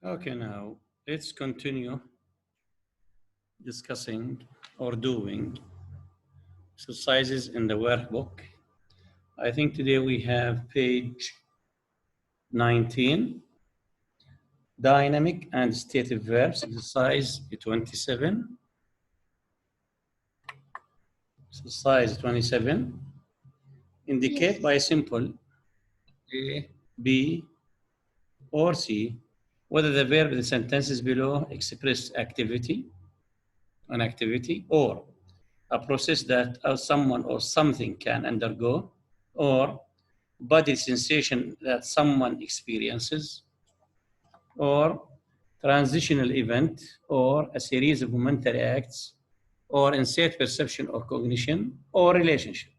Okay, now let's continue discussing or doing exercises in the workbook. I think today we have page 19, dynamic and stative verbs, exercise 27. Exercise 27. Indicate Yes. by a simple A, B, or C whether the verb in the sentences below express activity, an activity, or a process that someone or something can undergo, or body sensation that someone experiences, or transitional event, or a series of momentary acts, or insert perception or cognition, or relationship.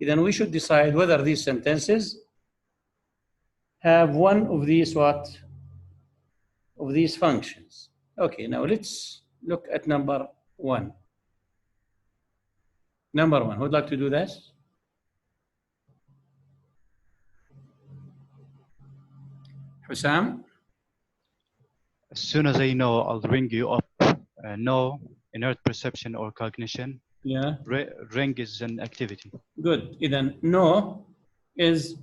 Then we should decide whether these sentences have one of these functions. Okay, now let's look at number one. Number one, who'd like to do this? Hussam? As soon as I know, I'll ring you up. No, inert perception or cognition. Yeah. Ring is an activity. Good. Then no is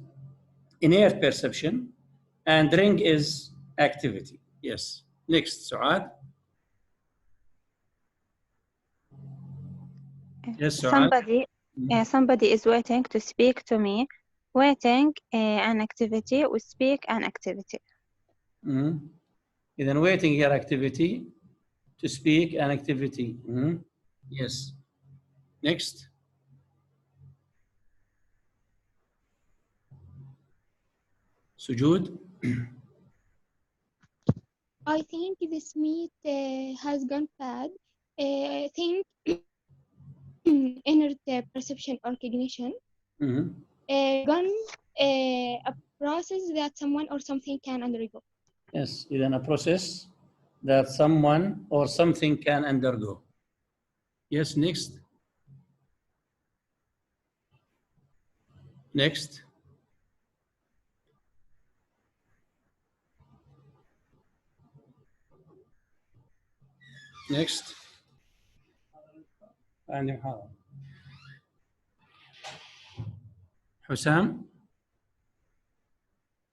inert perception and ring is activity. Yes. Next, Suad. Yes, Suad. Somebody is waiting to speak to me. Waiting an activity, we speak an activity. Then waiting here activity, to speak an activity. Yes. Next. Sujud. I think this meat has gone bad. I think inert perception or cognition. Gone a process that someone or something can undergo. Yes, then a process that someone or something can undergo. Yes, next. Next. Next. And how? Hussam?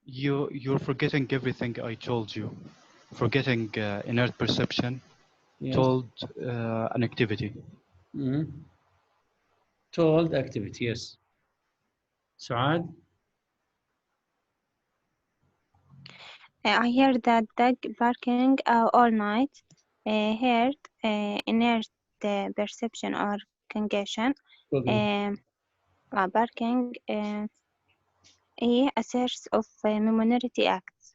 You're forgetting everything I told you. Forgetting inert perception. Yes. Told an activity. Told activity, yes. Suad? I heard that dog barking all night. Heard inert perception or cognition. Barking a series of minority acts.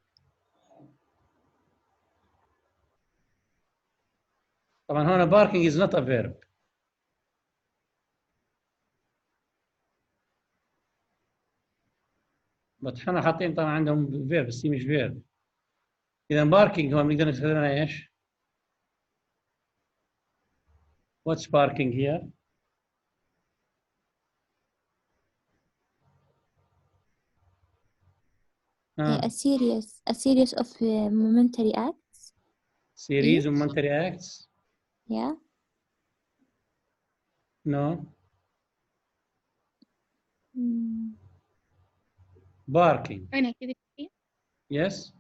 طبعا هنا barking is not a verb. بس احنا حاطين طبعا عندهم verb بس هي مش verb. إذا barking هو بنقدر نستخدمها ايش؟ What's barking here? A series of momentary acts. Series of momentary acts? Yeah. No. Barking. An activity. Yes.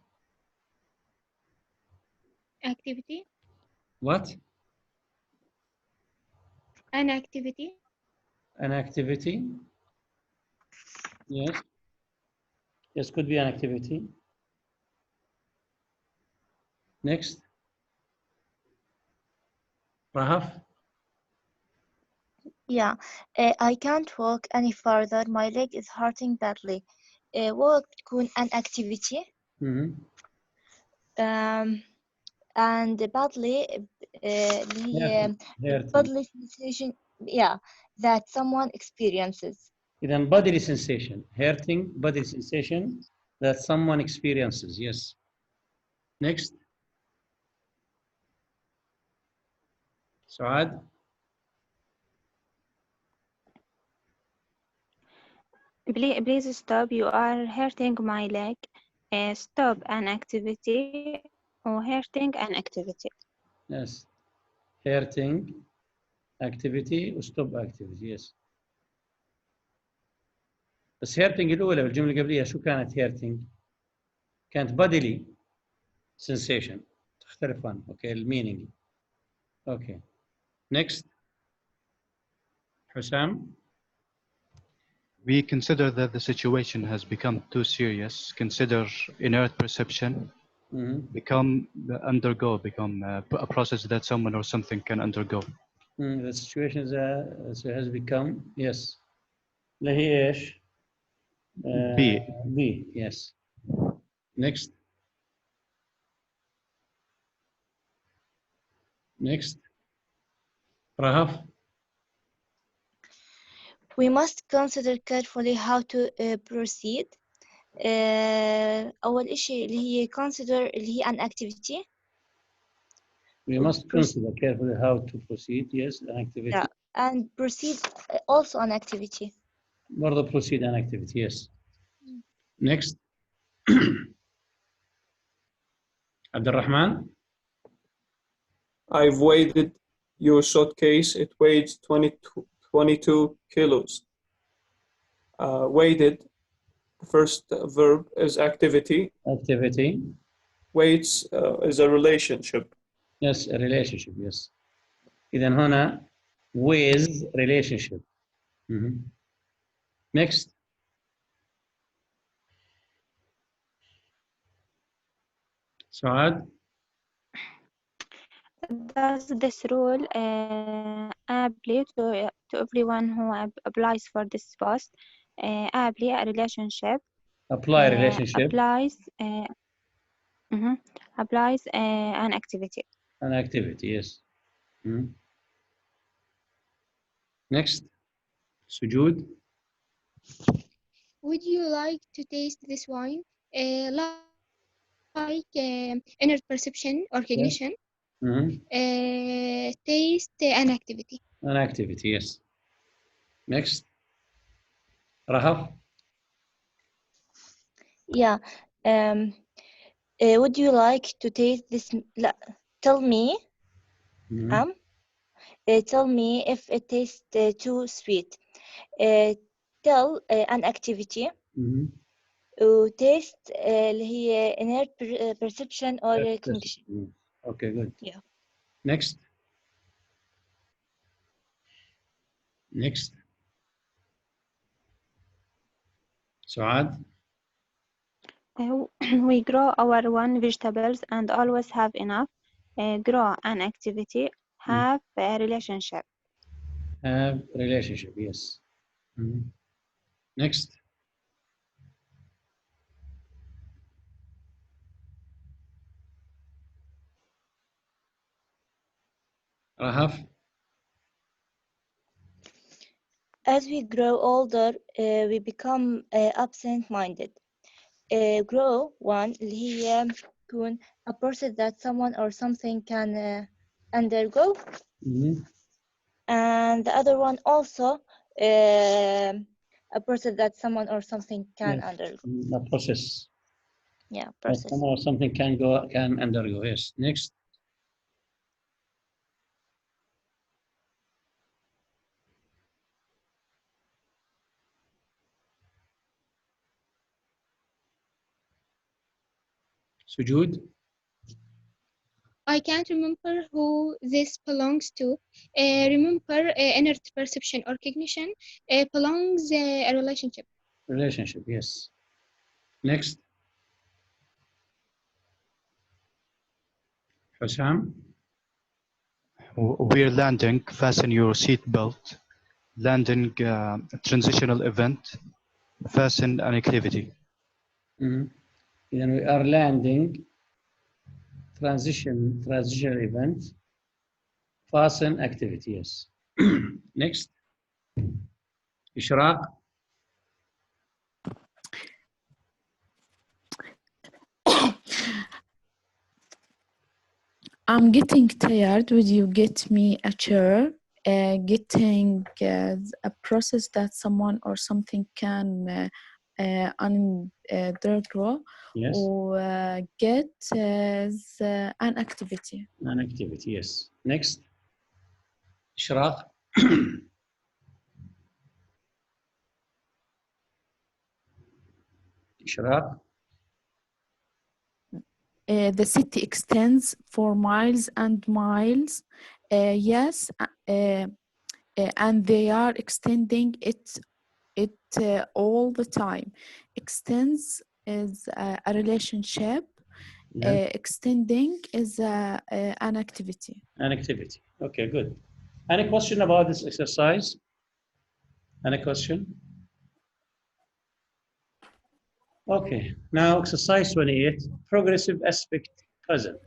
Activity. What? An activity. An activity. Yes. Yes, could be an activity. Next. Rahaf? Yeah, I can't walk any further. My leg is hurting badly. Walk تكون an activity. And badly, bodily sensation, yeah, that someone experiences. Then bodily sensation, hurting bodily sensation that someone experiences. Yes. Next. Suad? Please stop. You are hurting my leg. Stop an activity or hurting an activity. Yes. Hurting activity stop activity. Yes. بس hurting الأولى بالجملة اللي قبليها شو كانت hurting؟ كانت bodily sensation. تختلف عن اوكي المينينج. اوكي. Next. حسام. We consider that the situation has become too serious. Consider inert perception. Become a process that someone or something can undergo. The situation has become yes. اللي هي ايش؟ B. Yes. Next. Next. Rahaf. We must consider carefully how to proceed. أول إشي اللي هي consider اللي هي an activity. We must consider carefully how to proceed. Yes, an activity. Yeah, and proceed also an activity. برضه proceed an activity. Yes. Next. عبد الرحمن. I've weighed your suitcase. It weighs 22 kilos. Weighted, the first verb is activity. Activity. Weights is a relationship. Yes, a relationship. Yes. إذا هنا with relationship. Next. سعاد. Does this rule apply to everyone who applies for this post? Apply a relationship. Apply relationship. Applies an activity. An activity, yes. Next. Sujud. Would you like to taste this wine? Like inner perception or cognition. Taste an activity. An activity, yes. Next. Rahaf. Yeah. Would you like to taste this? Tell me. Tell me if it tastes too sweet. Tell an activity. Taste اللي هي inner perception or cognition. Okay, good. Yeah. Next. Next. Suad. We grow our own vegetables and always have enough. Grow an activity. Have a relationship. Have relationship, yes. Next. Rahaf. As we grow older, we become absent-minded. Grow one اللي هي تكون a process that someone or something can undergo. And the other one also a process that someone or something can undergo. A process. Yeah, process. Someone or something can undergo. Yes. Next. Sujud. I can't remember who this belongs to. Remember inner perception or cognition belongs a relationship. Relationship, yes. Next. Hussam. We're landing. Fasten your seat belt. Landing transitional event. Fasten an activity. Then we are landing. Transitional event. Fasten activity, yes. Next. Ishraq. I'm getting tired. Would you get me a chair? Getting a process that someone or something can on third row Yes. و get is an activity. An activity, yes. Next. إشراق. إشراق. The city extends for miles and miles. Yes, and they are extending it all the time. Extends is a relationship. Yeah. Extending is an activity. An activity. Okay, good. Any question about this exercise? Any question? Okay, now exercise 28, progressive aspect present.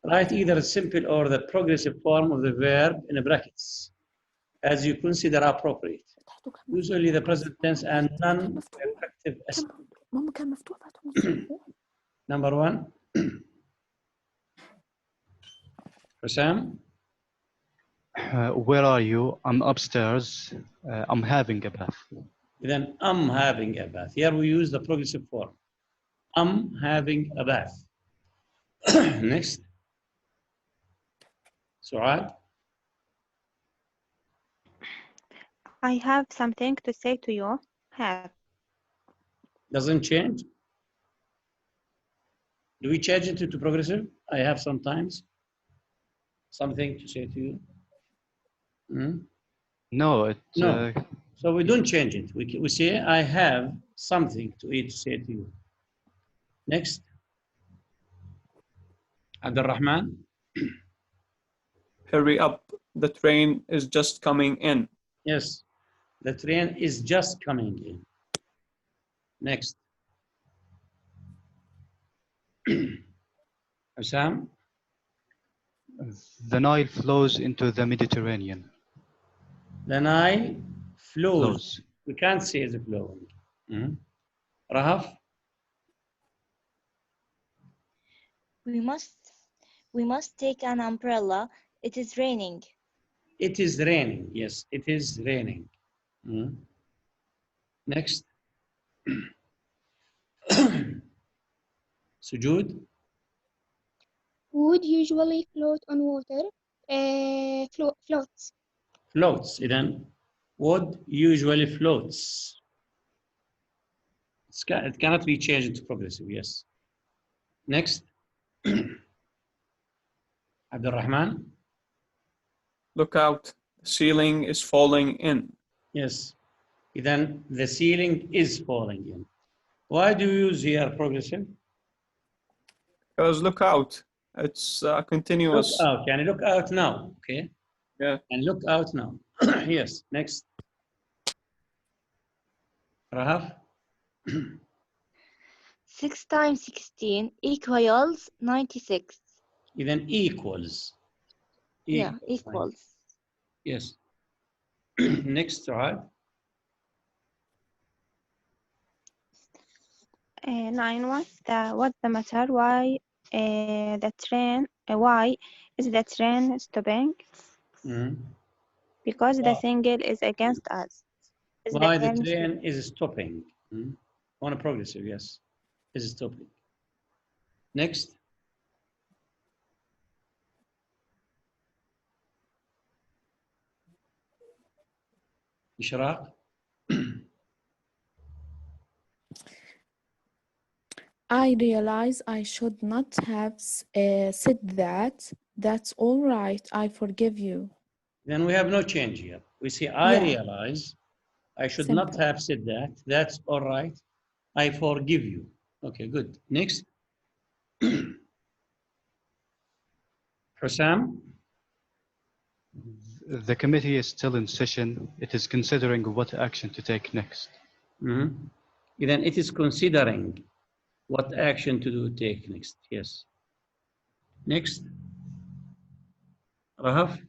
Write either the simple or the progressive form of the verb in brackets as you consider appropriate. Usually the present tense and non-perfective aspect. ماما كان مفتوح فاتح مفتوح. Number one. Hussam? Where are you? I'm upstairs. I'm having a bath. Then I'm having a bath. Here we use the progressive form. I'm having a bath. Next. Suad? I have something to say to you. Have. Doesn't change. Do we change it to progressive? I have sometimes something to say to you. Hmm? No, No. So we don't change it. We say, I have something to say to you. Next. Abdul Rahman. Hurry up, the train is just coming in. Yes, the train is just coming in. Next. Hussam. The Nile flows into the Mediterranean. The Nile flows. We can't say the flowing. Rahaf. We must take an umbrella. It is raining. It is raining. Yes, it is raining. Next. Sujud. Would usually float on water. Floats. Floats. Then would usually floats. It cannot be changed into progressive. Yes. Next. Abdul Rahman. Look out, the ceiling is falling in. Yes. Then the ceiling is falling in. Why do you use here progressive? Because look out, it's continuous. Look out. Can you look out now? Okay. Yeah. And look out now. Yes. Next. Rahaf. 6 times 16 equals 96. Then equals. Yeah, equals. Yes. Next, Suad. 9. What's the matter? Why why is the train stopping? Because the signal is against us. Why the train is stopping? On a progressive, yes. Is stopping. Next. Ishraq. I realize I should not have said that. That's all right. I forgive you. Then we have no change here. We say, I realize I should not have said that. That's all right. I forgive you. Okay, good. Next. Hussam. The committee is still in session. It is considering what action to take next. Then it is considering what action to take next. Yes. Next. Rahaf.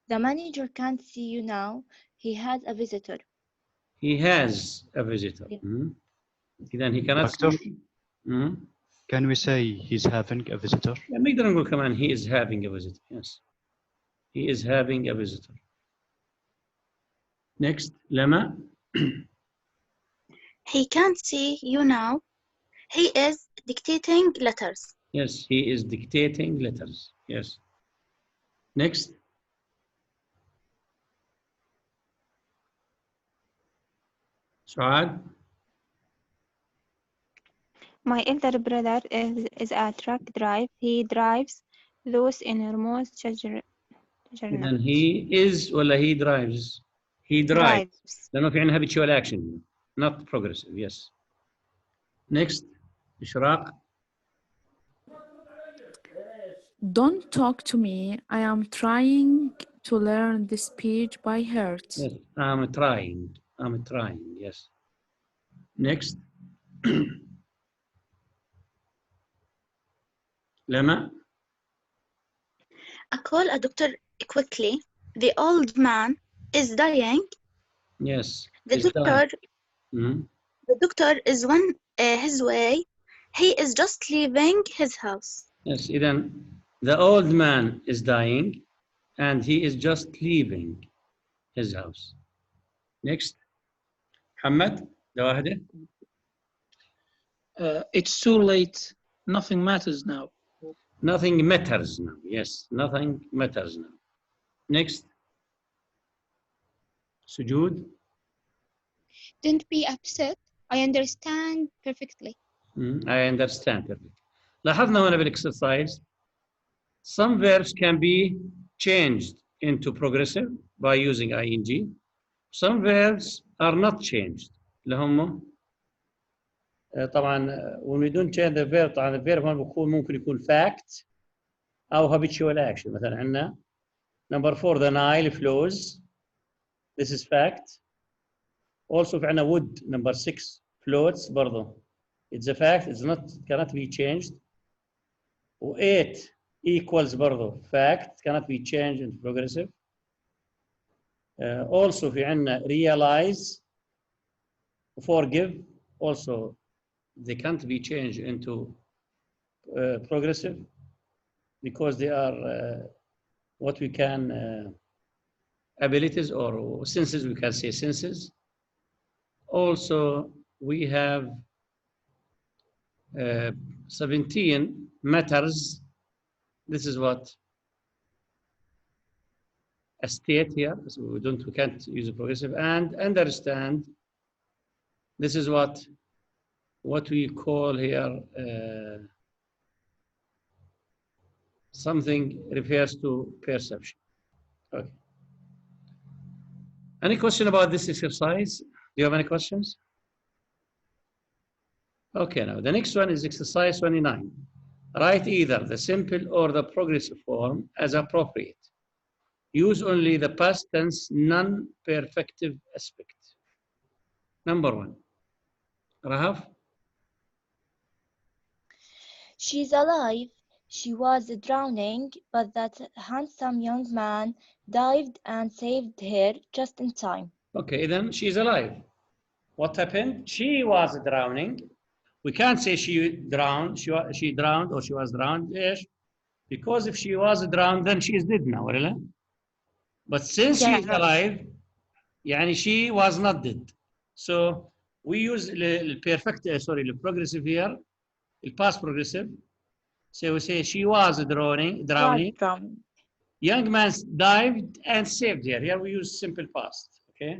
The manager can't see you now. He has a visitor. He has a visitor. Then he cannot Doctor, see. can we say he's having a visitor? نقدر نقول كمان he is having a visitor. Yes. He is having a visitor. Next, Lama. He can't see you now. He is dictating letters. Yes, he is dictating letters. Yes. Next. Suad. My elder brother is a truck driver. He drives those enormous Then juggernauts. he is ولا he drives? He drives. لأنه في عندنا habitual action, not progressive. Yes. Next, إشراق. Don't talk to me. I am trying to learn this speech by heart. Yes, I'm trying. Yes. Next. Lama. Call a doctor quickly. The old man is dying. Yes. The doctor is on his way. He is just leaving his house. Yes, إذن the old man is dying and he is just leaving his house. Next. محمد ده واحدة. It's too late. Nothing matters now. Nothing matters now. Yes, nothing matters now. Next. Sujud. Don't be upset. I understand perfectly. I understand perfectly. لاحظنا هنا بالاكسرسايز some verbs can be changed into progressive by using ing. Some verbs are not changed. اللي هم طبعا when we don't change the verb طبعا the verb ممكن يكون fact أو habitual action. مثلا عندنا number 4 the Nile flows. This is fact. Also في عندنا wood number 6 floats برضه. It's a fact. It's not cannot be changed. و8 equals برضه fact cannot be changed into progressive. Also في عندنا realize forgive also they can't be changed into progressive because they are what we can abilities or senses, we can say senses. Also we have 17 matters. This is what a state here, so we can't use a progressive. And understand, this is what we call here something refers to perception. Okay. Any question about this exercise? Do you have any questions? Okay, now the next one is exercise 29. Write either the simple or the progressive form as appropriate. Use only the past tense non-perfective aspect. Number 1. Rahaf? She's alive. She was drowning, but that handsome young man dived and saved her just in time. Okay, then she's alive. What happened? She was drowning. We can't say she drowned. She drowned or she was drowned. Yes. Because if she was drowned, then she is dead now. Right? But since she is alive, يعني she was not dead. So we use the progressive here, the past progressive. So we say she was drowning. Young man dived and saved her. Here we use simple past. Okay,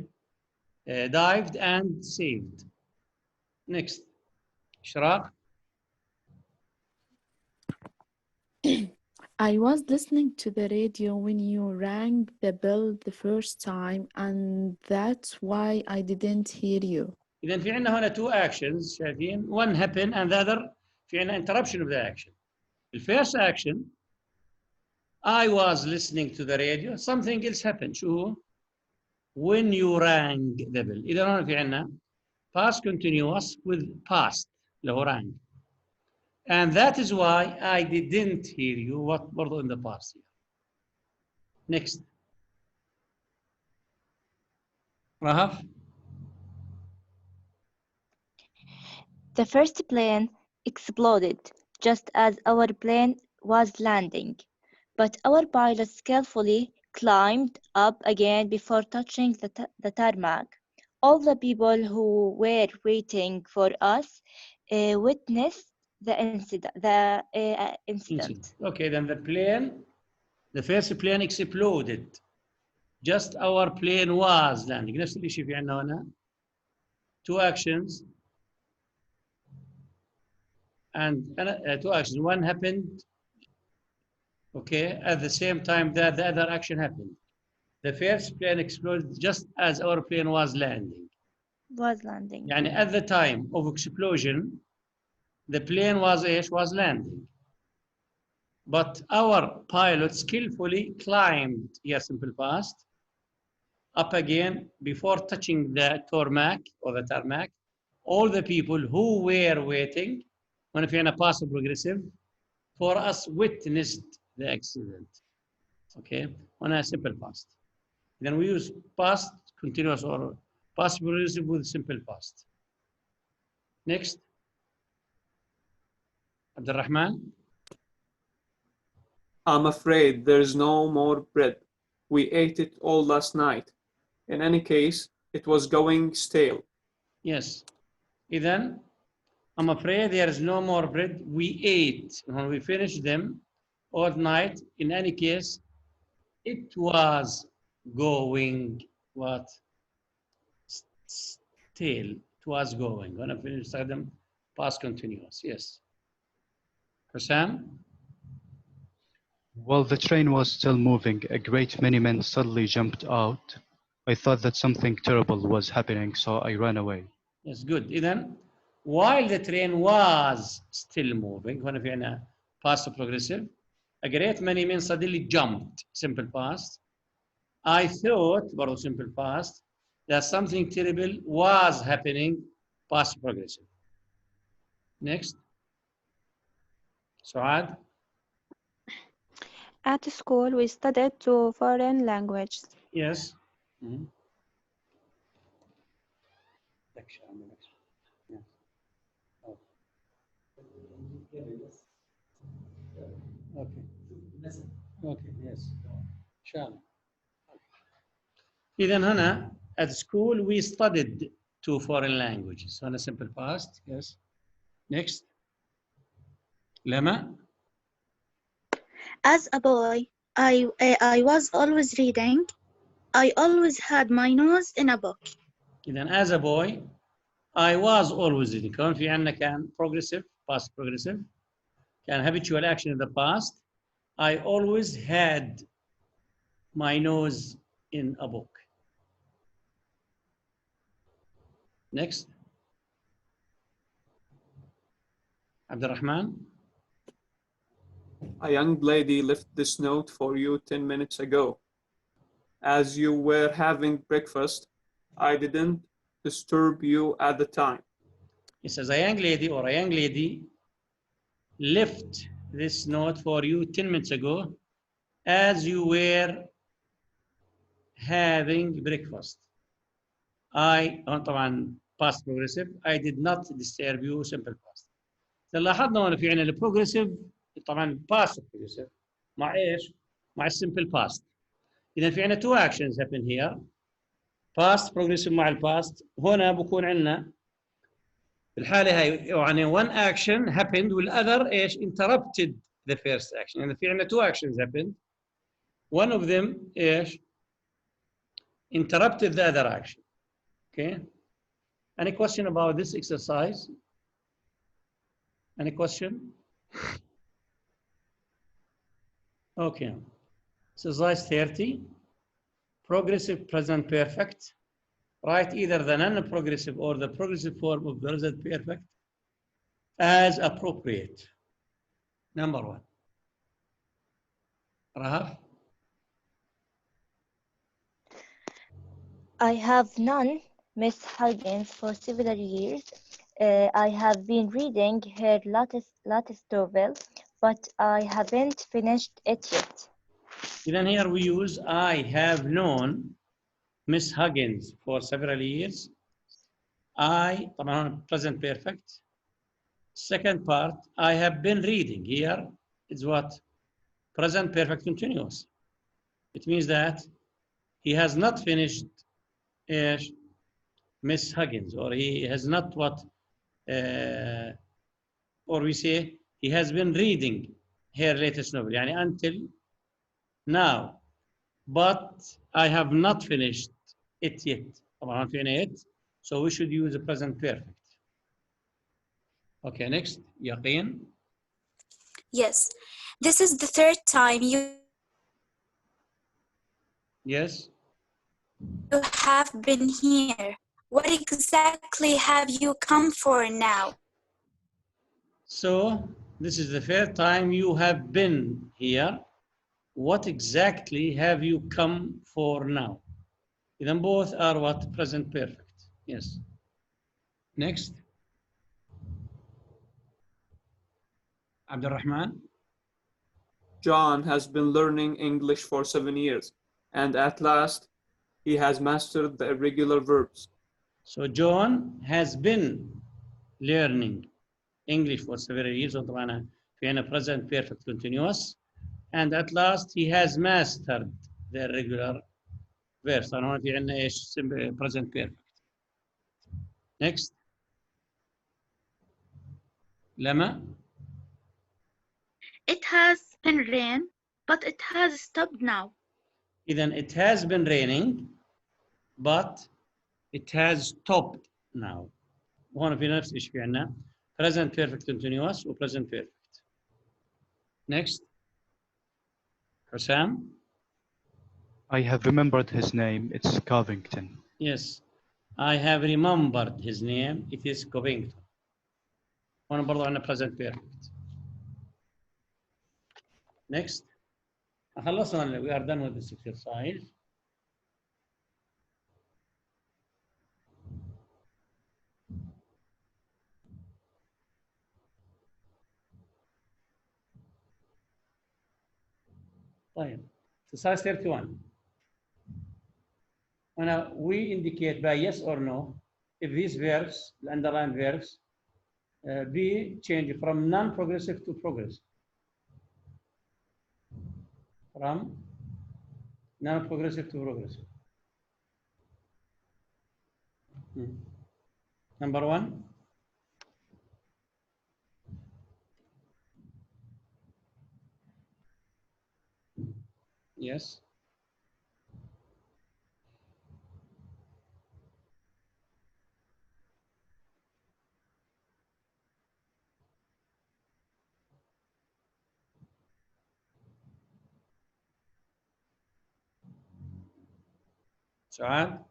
dived and saved. Next, Ishraq. I was listening to the radio when you rang the bell the first time, and that's why I didn't hear you. إذن في عندنا هنا two actions شايفين. One happened and the other في عندنا interruption of the action. The first action, I was listening to the radio. Something else happened. شو؟ When you rang the bell. إذا هنا في عندنا past continuous with past اللي هو rang. And that is why I didn't hear you. What برضو in the past here. Next. Rahaf. The first plane exploded just as our plane was landing, but our pilot skillfully climbed up again before touching the tarmac. All the people who were waiting for us witnessed the incident. Okay, then the first plane exploded. Just our plane was landing. نفس الشيء في عندنا هنا. Two actions. And two actions. One happened, okay, at the same time that the other action happened. The first plane exploded just as our plane was landing. يعني at the time of explosion, the plane was landing. But our pilot skillfully climbed, here simple past, up again before touching the tarmac or the tarmac. All the people who were waiting, when في عنا past progressive, for us witnessed the accident. Okay, on a simple past. Then we use past continuous or past progressive with simple past. Next, Abdurrahman. I'm afraid there's no more bread. We ate it all last night. In any case, it was going stale. Yes. Then, I'm afraid there is no more bread. We ate when we finished them all night. In any case, it was going what? Stale. It was going. When I finished them, past continuous. Yes. Hussam? While the train was still moving, a great many men suddenly jumped out. I thought that something terrible was happening, so I ran away. Yes, good. Then, while the train was still moving, when في past progressive, a great many men suddenly jumped, simple past. I thought, برضو simple past, that something terrible was happening, past progressive. Next. Suad. At school, we studied two foreign languages. Yes. Okay. Okay, yes. Inshallah. Then هنا at school we studied two foreign languages. On a simple past, yes. Next. Lama. As a boy, I was always reading. I always had my nose in a book. Then as a boy, I was always reading. كمان في عندنا كان progressive, past progressive. كان habitual action in the past. I always had my nose in a book. Next. Abdurrahman. A young lady left this note for you 10 minutes ago. As you were having breakfast, I didn't disturb you at the time. It says a young lady or a young lady left this note for you 10 minutes ago as you were having breakfast. طبعا past progressive. I did not disturb you, simple past. لاحظنا هنا في عندنا البروجريسيف طبعا past progressive مع ايش؟ مع السمبل past. اذا في عندنا two actions happen here. past progressive مع الباست. هنا بكون عندنا في الحالة هاي يعني one action happened والother ايش؟ interrupted the first action. يعني في عندنا two actions happened. One of them ايش؟ interrupted the other action. Okay. Any question about this exercise? Any question? Okay. Exercise 30. Progressive present perfect. Write either the non-progressive or the progressive form of the present perfect as appropriate. Number one. Rahaf? I have known Miss Huggins for several years. I have been reading her latest novel, but I haven't finished it yet. Then here we use I have known Miss Huggins for several years. I, طبعا present perfect. Second part, I have been reading. Here is what? Present perfect continuous. It means that he has not finished Miss Huggins, or he has not what, or we say he has been reading her latest novel, يعني until now, but I have not finished it yet. طبعا فينا it, so we should use the present perfect. Okay, next, يقين. Yes, this is the third time you Yes. have been here. What exactly have you come for now? So this is the third time you have been here. What exactly have you come for now? Then both are what? Present perfect. Yes. Next. Abdurrahman. John has been learning English for 7 years, and at last he has mastered the irregular verbs. So John has been learning English for several years. وطبعا في عنا present perfect continuous, and at last he has mastered the irregular verbs. طبعا هون في عنا ايش present perfect. Next. لما. It has been rain, but it has stopped now. إذن it has been raining, but it has stopped now. وهون في نفس الشيء في عنا present perfect continuous و present perfect. Next. حسام. I have remembered his name. It's Covington. Yes, I have remembered his name. It is Covington. هون برضو عنا present perfect. Next. خلصنا. We are done with this exercise. طيب. Exercise 31. Now we indicate by yes or no if these verbs, the underlined verbs, be changed from non-progressive to progressive. From non-progressive to progressive. Number one. Yes. سعاد.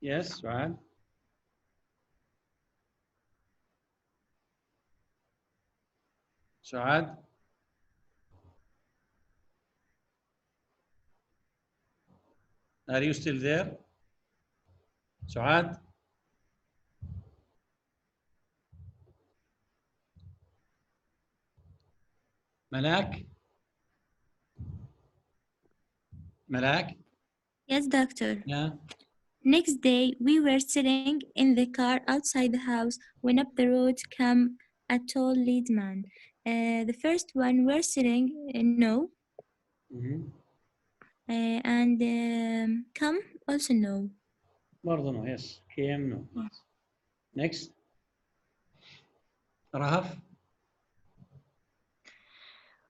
Yes, سعاد. سعاد. Are you still there? سعاد. ملاك. ملاك. Yes, doctor. Yeah. Next day, we were sitting in the car outside the house when up the road came a tall lead man. The first one were sitting, no. And come also no. برضه no, yes. Came no. Next. Rahaf.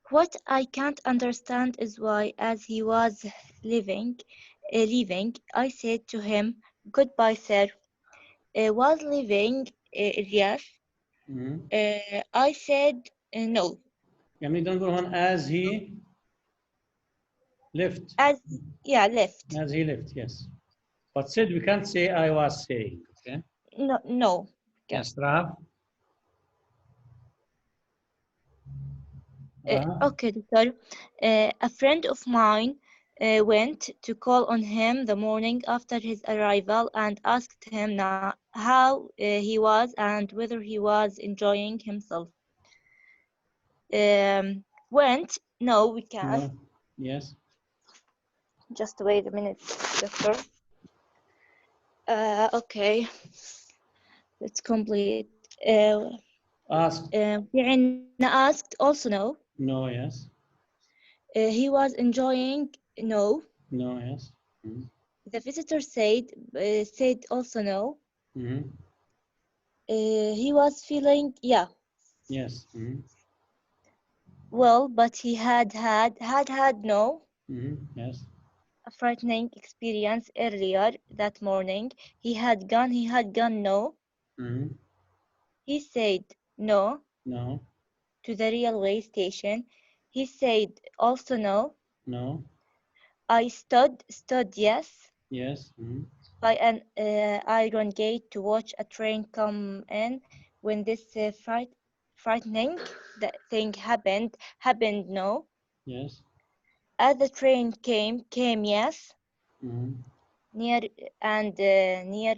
What I can't understand is why, as he was leaving, I said to him, "Goodbye, sir." Was leaving, yes. I said no. يعني نقدر نقول هون as he left. Left. As he left, yes. But said we can't say I was saying. Okay. No. Yes, Rahaf. Okay, doctor. A friend of mine went to call on him the morning after his arrival and asked him how he was and whether he was enjoying himself. Went? No, we can't. No. Yes. Just wait a minute, doctor. Okay. Let's complete. Ask. في asked also no. No, yes. He was enjoying no. No, yes. Mm-hmm. The visitor said also no. Mm-hmm. He was feeling yeah. Yes. Mm-hmm. Well, but he had no. Mm-hmm. Yes. A frightening experience earlier that morning. He had gone no. Mm-hmm. He said no No. to the railway station. He said also no. No. I stood yes Yes. Mm-hmm. by an iron gate to watch a train come in. When this frightening thing happened no. Yes. As the train came yes. Mm-hmm. Near near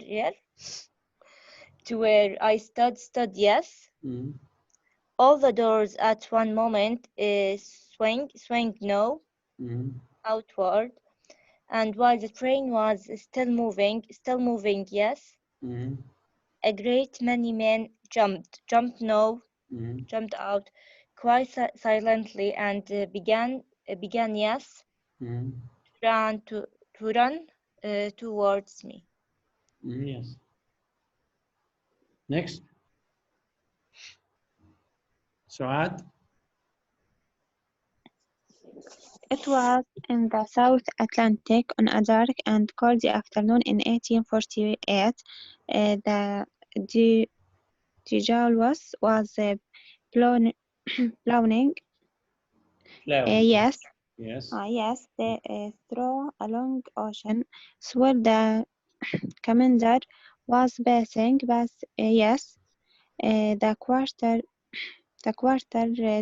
to where I stood yes. Mm-hmm. All the doors at one moment swing no Mm-hmm. outward, and while the train was still moving yes. Mm-hmm. A great many men jumped no, Mm-hmm. jumped out quite silently and began yes, Mm-hmm. ran to run towards me. Mm-hmm. Yes. Next. Suad. It was in the South Atlantic on a dark and cold afternoon in 1848. The Dejavos was blown, blowing. Plowing. Yes, Yes. yes, through a long ocean. Swell the commander was passing, but yes, the quarter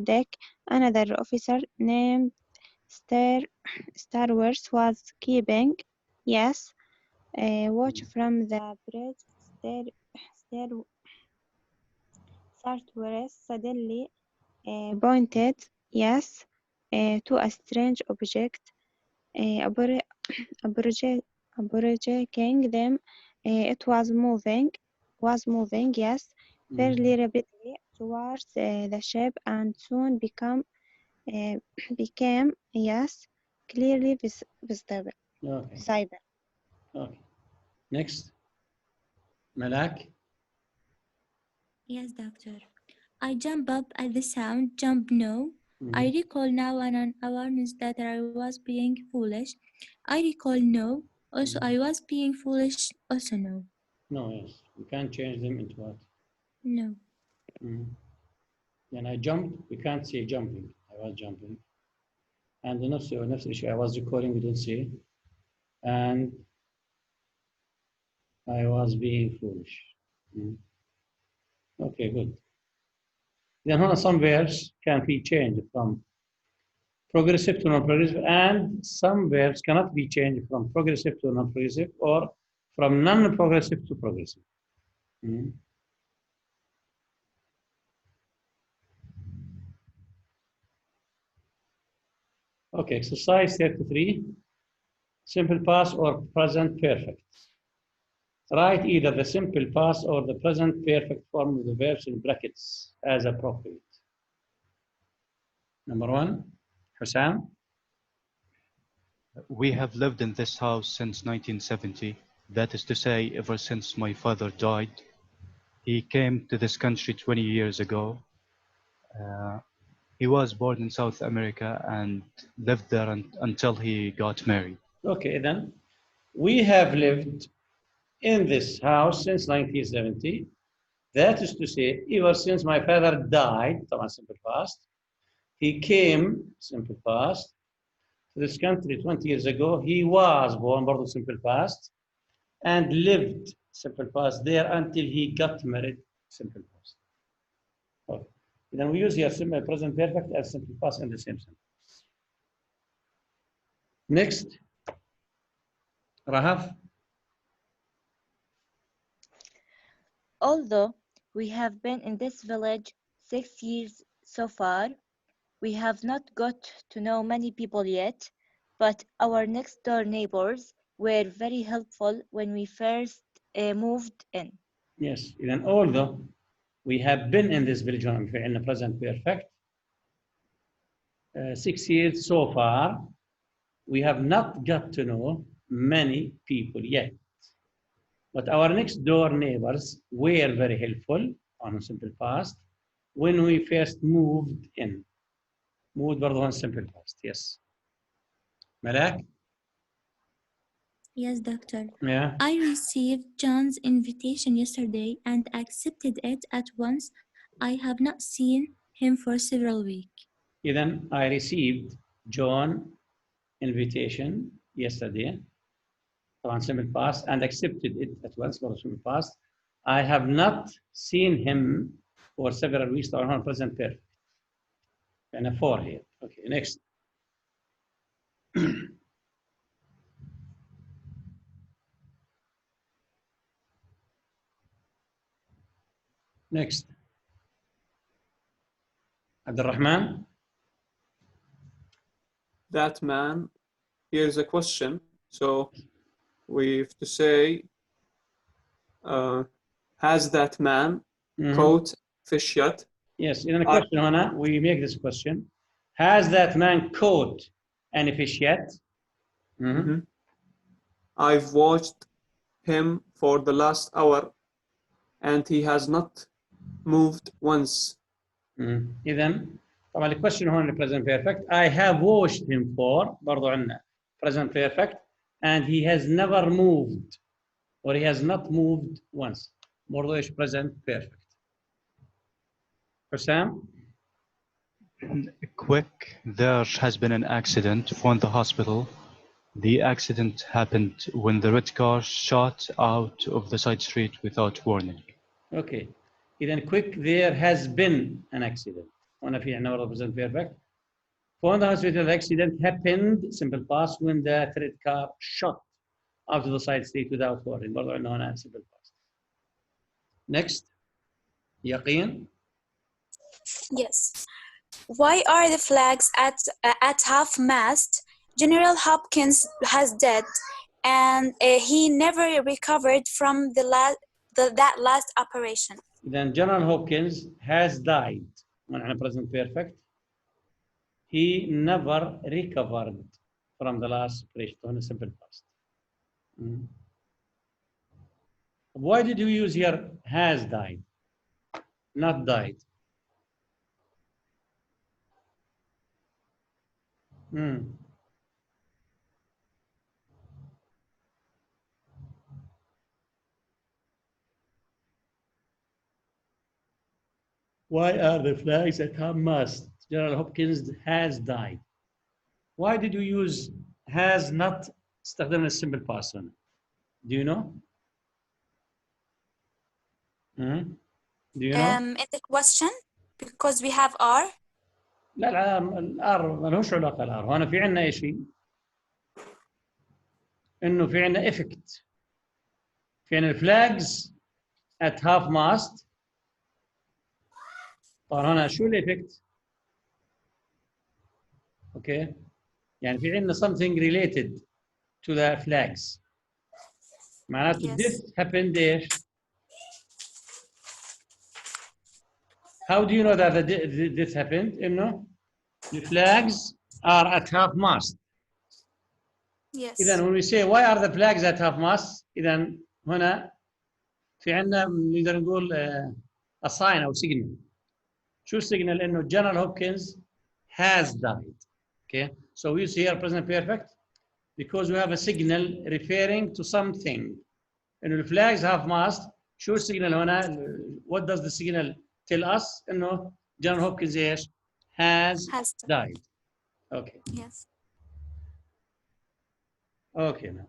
deck. Another officer named Star Wars was keeping. Yes, watch from the bridge. Star Wars suddenly pointed. Yes, to a strange object. Abor- Aborigine them. It was moving, yes, fairly rapidly towards the ship and soon uh, became, yes, clearly visible. Okay. Visible. Okay. Next. Malak. Yes, doctor. I jump up at the sound, jump no. I Mm-hmm. recall now an awareness that I was being foolish. I recall no. Also, I was being foolish. Also, no. No, yes. We can't change them into what? No. Mm-hmm. Then I jumped. We can't say jumping. I was jumping. And the next issue I was recording, we don't say. And I was being foolish. Mm. Okay, good. Then some verbs can be changed from progressive to non-progressive, and some verbs cannot be changed from progressive to non-progressive or from non-progressive to progressive. Mm. Okay, exercise 33, simple past or present perfect. Write either the simple past or the present perfect form of the verbs in brackets as appropriate. Number one, Hussam. We have lived in this house since 1970. That is to say, ever since my father died. He came to this country 20 years ago. Uh, he was born in South America and lived there until he got married. Okay, then we have lived in this house since 1970. That is to say, ever since my father died, simple past, he came, simple past, to this country 20 years ago. He was born, simple past, and lived, simple past, there until he got married, simple past. Okay. Then we use here simple present perfect as simple past in the same sentence. Next, Rahaf. Although we have been in this village 6 years so far, we have not got to know many people yet, but our next door neighbors were very helpful when we first moved in. Yes, then although We have been in this village هون في عندنا present perfect. 6 years so far. We have not got to know many people yet. But our next door neighbors were very helpful on simple past when we first moved in. Moved برضه on simple past. Yes. Malak? Yes, doctor. Yeah. I received John's invitation yesterday and accepted it at once. I have not seen him for several weeks. Then I received John invitation yesterday on simple past and accepted it at once for simple past. I have not seen him for several weeks on present perfect. And a 4 here. Okay, next. Next. Abdurrahman. That man. Here's a question. So we have to say, has that man caught fish yet? Yes, in the question, Hannah, we make this question. Has that man caught any fish yet? I've watched him for the last hour and he has not moved once. إذن طبعا the question هون present perfect. I have watched him for برضو عندنا present perfect and he has never moved or he has not moved once. برضو إيش present perfect. Sam? Quick, there has been an accident. Phone the hospital. The accident happened when the red car shot out of the side street without warning. Okay. إذن quick, there has been an accident. هنا في عندنا برضو present perfect. Phone the hospital, the accident happened, simple past, when the red car shot out of the side street without warning. برضو عندنا هنا simple past. Next. يقين. Yes. Why are the flags at half mast? General Hopkins has died, and he never recovered from that last operation. Then General Hopkins has died. معنى present perfect. He never recovered from the last operation. هنا simple past. Why did you use here has died, not died? Why are the flags at half mast? General Hopkins has died. Why did you use has not استخدمنا simple past هنا? Do you know? Do you know? In the question, because we have R. لا الار ملوش علاقه الار. هنا في عندنا ايش في؟ انه في عندنا افكت. في عندنا الفلاجز at half mast. طبعا هنا شو الافكت؟ اوكي يعني في عندنا something related to the flags. معناته this happened ايش؟ How do you know that this happened? إنه the flags are at half mast. Yes. إذا when we say why are the flags at half mast? إذا هنا في عندنا نقدر نقول a sign أو signal. شو السيجنال؟ إنه General Hopkins has died. Okay. So we use here present perfect because we have a signal referring to something. إنه the flags half mast. شو السيجنال هنا؟ What does the signal tell us? إنه General Hopkins إيش؟ has died. Okay. Yes. Okay now.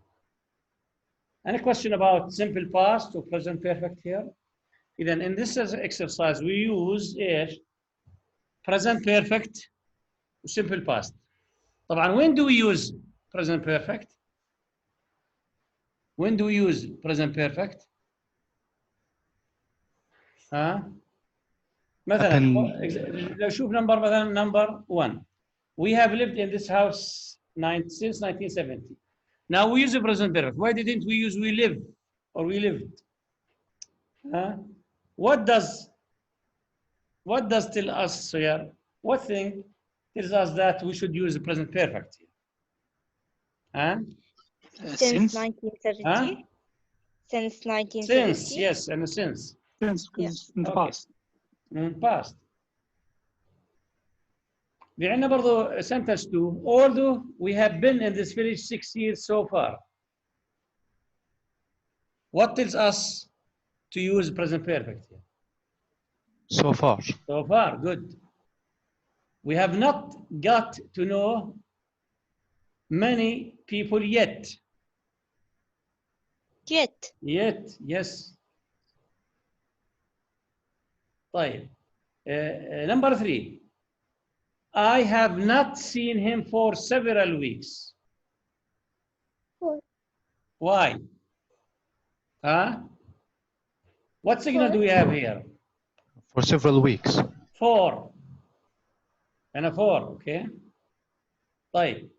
Any question about simple past or present perfect here? Then in this exercise we use إيش؟ present perfect و simple past. طبعا when do we use present perfect? When do we use present perfect? ها؟ مثلا لو شوف number مثلا number 1. We have lived in this house since 1970. Now we use the present perfect. Why didn't we use we live or we lived? What does What does tell us here? What thing tells us that we should use the present perfect here? Huh? Since Since 1970. Huh? Since 1970. Since, yes, and since. because in the Okay. past. Past. عندنا برضو sentence 2. Although we have been in this village 6 years so far. What tells us to use present perfect here? So far. So far, good. We have not got to know many people yet. Yet. Yet, yes. طيب. Number 3. I have not seen him for several weeks. 4. Why? Huh? What signal do we have here? For several weeks. 4. And a 4, okay? طيب.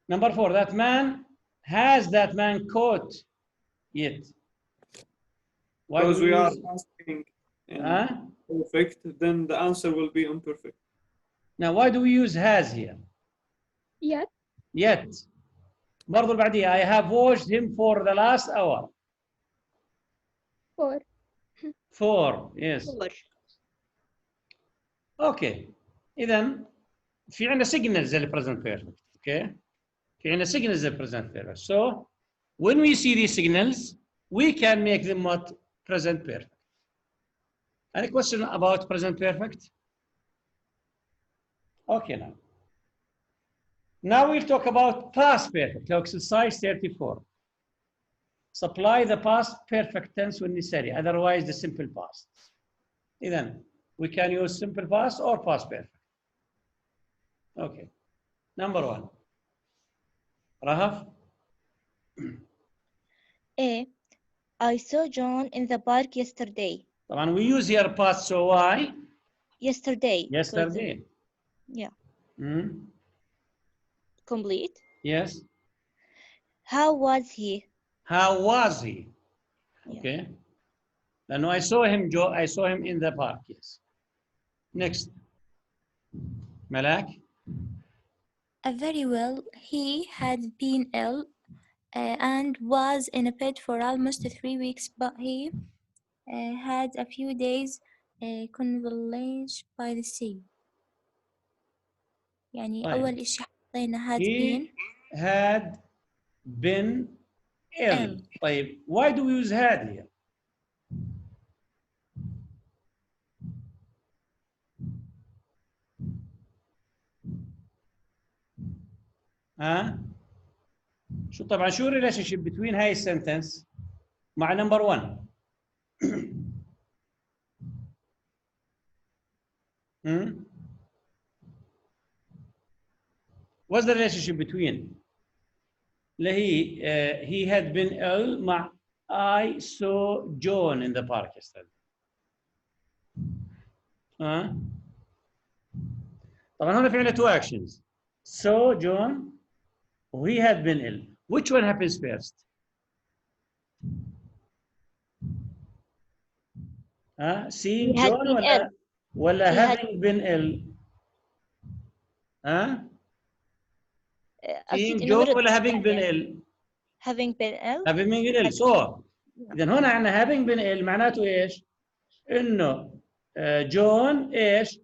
Number 4, that man, has that man caught yet? Why Because do we are use- asking in Huh? perfect, then the answer will be imperfect. Now, why do we use has here? Yet. Yet. برضو بعديها I have watched him for the last hour. 4. 4, yes. 4. Okay. إذا في عندنا signals للpresent perfect. Okay. في عندنا signals للpresent perfect. So when we see these signals, we can make them what? Present perfect. Any question about present perfect? Okay, now. Now we'll talk about past perfect. Look, exercise 34. Supply the past perfect tense when necessary, otherwise the simple past. Then we can use simple past or past perfect. Okay. Number 1. Rahaf? A. I saw John in the park yesterday. طبعا we use here past, so why? Yesterday. Yesterday. Yeah. Mm. Complete. Yes. How was he? How was he? Yeah. Okay. Then I saw him, Joe. I saw him in the park. Yes. Next. Malak? Very well. He had been ill and was in a bed for almost 3 weeks, but he had a few days convalesced by the sea. يعني طيب. أول إشي حطينا had He been had been ill. ill. طيب. Why do we use had here? ها؟ طبعا شو relationship between هاي sentence مع number 1؟ What's the relationship between اللي هي he had been ill مع I saw John in the park yesterday. طبعا هنا في عندنا 2 actions. saw John he had been ill. Which one happens first? Seeing He had John been ولا ill. ولا He having been ill؟ أكيد seeing إنه John مرض. ولا having been ill؟ having been ill. having been ill. So إذا هنا عندنا having been ill معناته إيش؟ إنه جون إيش؟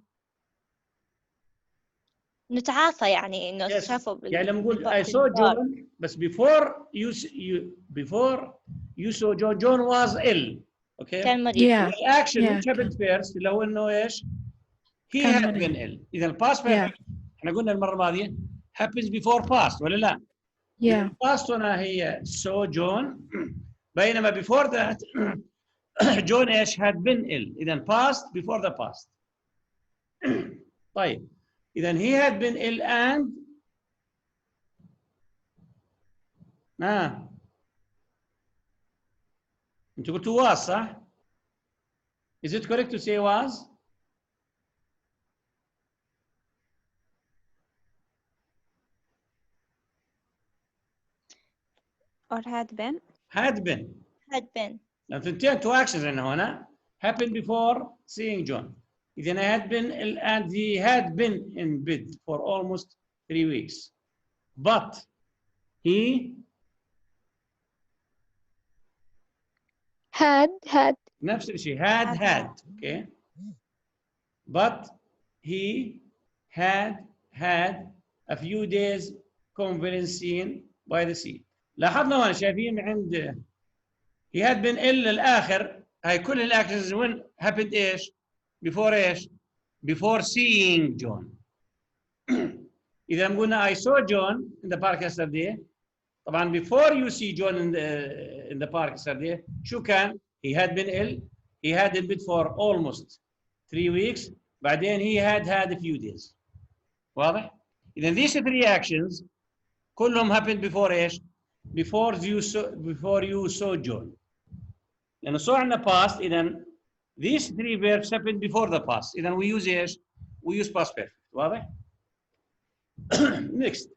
نتعافى يعني إنه Yes. شافه يعني لما نقول I saw John بس before you saw John, John was ill. Okay. كان مريض. Yeah. The action Yeah. which happened first اللي هو إنه إيش؟ He كان had مريض. been ill. إذا past Yeah. perfect إحنا قلنا المرة الماضية happens before past ولا لا؟ Yeah. past هنا هي saw John بينما before that John إيش had been ill. إذا past before the past. طيب. إذا he had been ill and أنتوا قلتوا was صح؟ Is it correct to say was? or had been. Had been. had been. لأن ثنتين 2 actions عندنا هنا happened before seeing John. Then he had been in bed for almost 3 weeks. But he had نفس الشيء had okay. But he had a few days convalescing by the sea. لاحظنا هون شايفين عند he had been ill للآخر هاي كل الأكشنز when happened إيش؟ before إيش؟ before seeing John. إذا قلنا I saw John in the park yesterday طبعا before you see John in the park yesterday شو كان؟ he had been ill, he had been bed for almost 3 weeks, بعدين he had a few days. واضح؟ إذا these three actions كلهم happened before إيش؟ before you saw John. لأنه saw عندنا past إذا these three verbs happened before the past. إذا we use إيش؟ we use past perfect. واضح؟ next.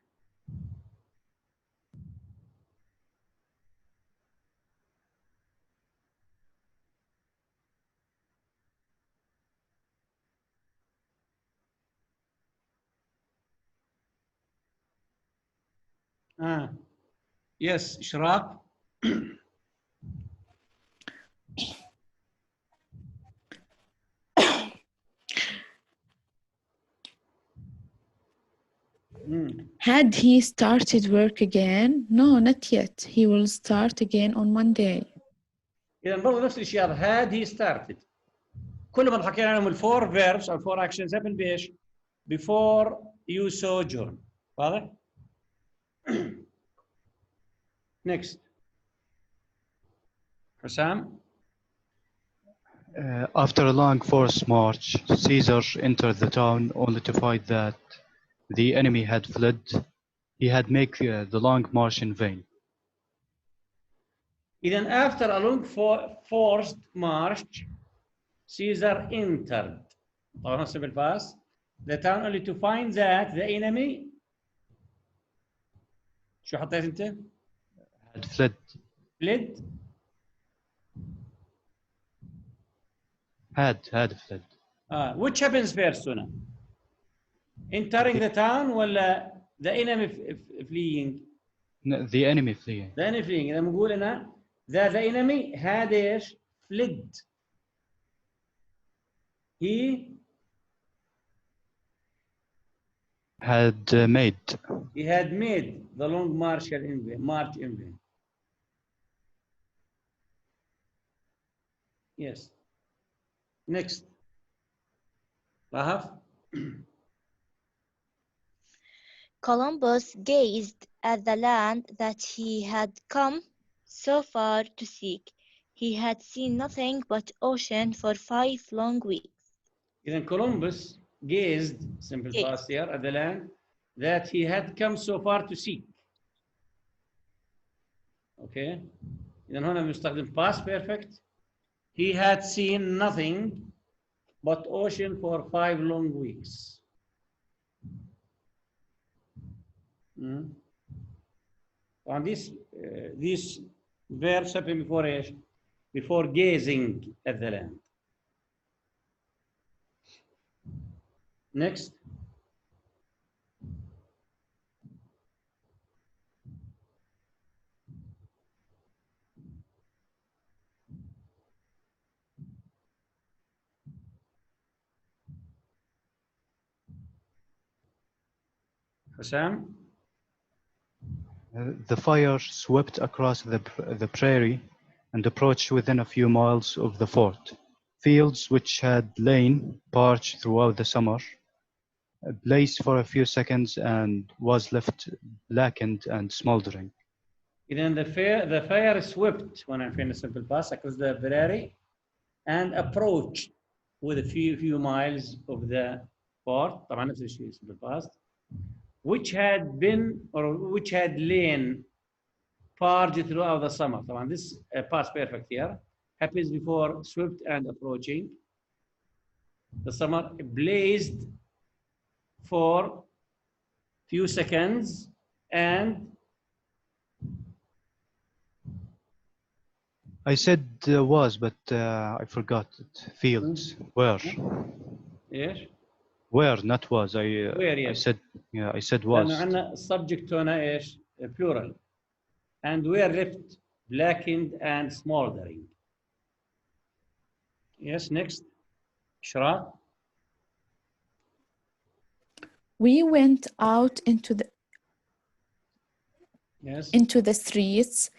Yes, إشراق. Had he started work again? No, not yet. He will start again on Monday. إذا برضه نفس الشيء هذا had he started. كل ما حكينا عنهم الفور verbs أو الفور actions happen بإيش؟ before you saw John. واضح؟ next. حسام. After a long forced march, Caesar entered the town only to find that the enemy had fled. He had made the long march in vain. إذا after a long forced march, Caesar entered. طبعا simple past. The town only to find that the enemy. شو حطيت أنت؟ Had fled. Fled. Had fled. Which happens first هنا؟ Entering the town ولا the enemy fleeing؟ The enemy fleeing. The enemy fleeing. إذا بنقول هنا the enemy had إيش؟ fled. He had made the long march in vain. Yes. Next. Lahaf. Columbus gazed at the land that he had come so far to seek. He had seen nothing but ocean for 5 long weeks. Then Columbus gazed, simple past here, at the land that he had come so far to seek. Okay. إذا هنا بنستخدم past perfect. He had seen nothing but ocean for 5 long weeks. On these verbs happen before إيش؟ Before gazing at the land. Next. Hassan? The fire swept across the prairie and approached within a few miles of the fort. Fields which had lain parched throughout the summer blazed for a few seconds and was left blackened and smoldering. Then the fire swept when I finished simple past across the prairie and approached with a few miles of the fort. طبعا نفس الشيء simple past. Which had lain parched throughout the summer. طبعا this past perfect here happens before swept and approaching. The summer blazed for few seconds and I said was, but I forgot it. Fields. Where? ايش؟ Where, not was. Where, I yes. said, yeah, I said لأنه was. عندنا subject هنا ايش؟ plural. And were left blackened and smoldering. Yes, next. إشراق. We went out into the streets,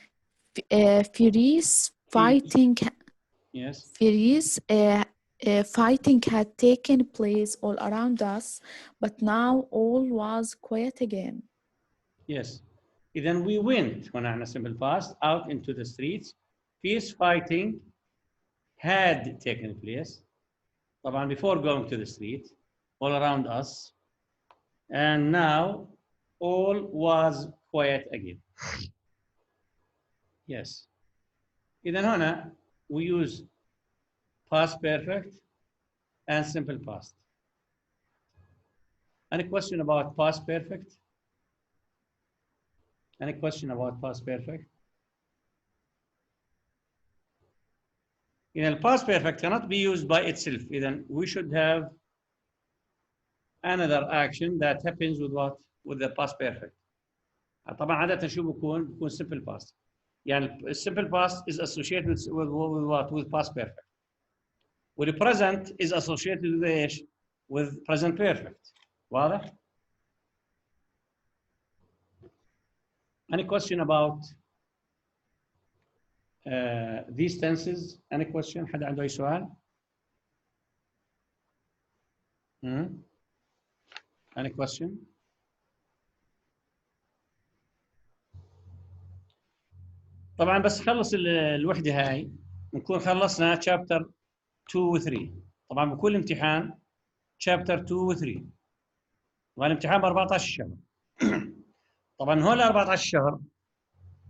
furious fighting. Yes. Furious fighting had taken place all around us, but now all was quiet again. Yes. Then we went هنا عندنا simple past out into the streets. Fierce fighting had taken place. طبعا before going to the street, all around us, and now all was quiet again. Yes. إذا هنا we use past perfect and simple past. Any question about past perfect? Any question about past perfect? The past perfect cannot be used by itself. Then we should have another action that happens with what? With the past perfect. طبعا عادة شو بكون simple past. يعني simple past is associated with what? With past perfect. With the present is associated with ايش? With present perfect. واضح؟ Any question about these tenses? Any question? حد عنده أي سؤال؟ Any question? طبعا بس خلص الوحدة هاي نكون خلصنا chapter 2 و 3. طبعا بكل امتحان chapter 2 و 3. طبعا الامتحان ب 14 شهر. طبعا هول 14 شهر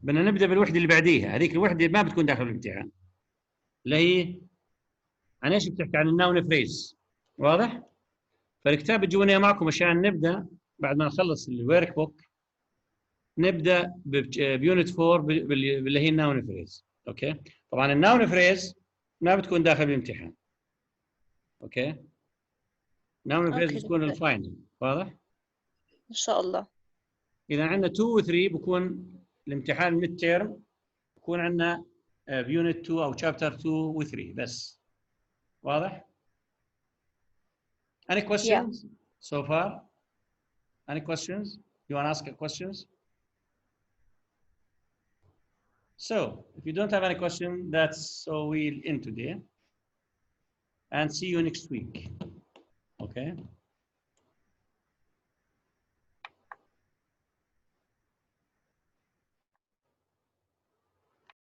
بدنا نبدا بالوحده اللي بعديها، هذيك الوحده ما بتكون داخل الامتحان. اللي هي عن ايش بتحكي؟ عن الناون فريز. واضح؟ فالكتاب بتجوني معكم عشان نبدا بعد ما نخلص الورك بوك نبدا بيونت 4 اللي هي الناون فريز. اوكي؟ طبعا الناون فريز ما بتكون داخل الامتحان. اوكي؟ ناون فريز بتكون الفاينل. واضح؟ ان شاء الله. اذا عندنا 2 و 3 بكون الامتحان ميد تيرم، بكون عندنا بيونت 2 او شابتر 2 و 3 بس. واضح؟ Any questions so far? Any questions? You want to ask questions? So, if you don't have any question, that's so we'll end today. And see you next week. Okay?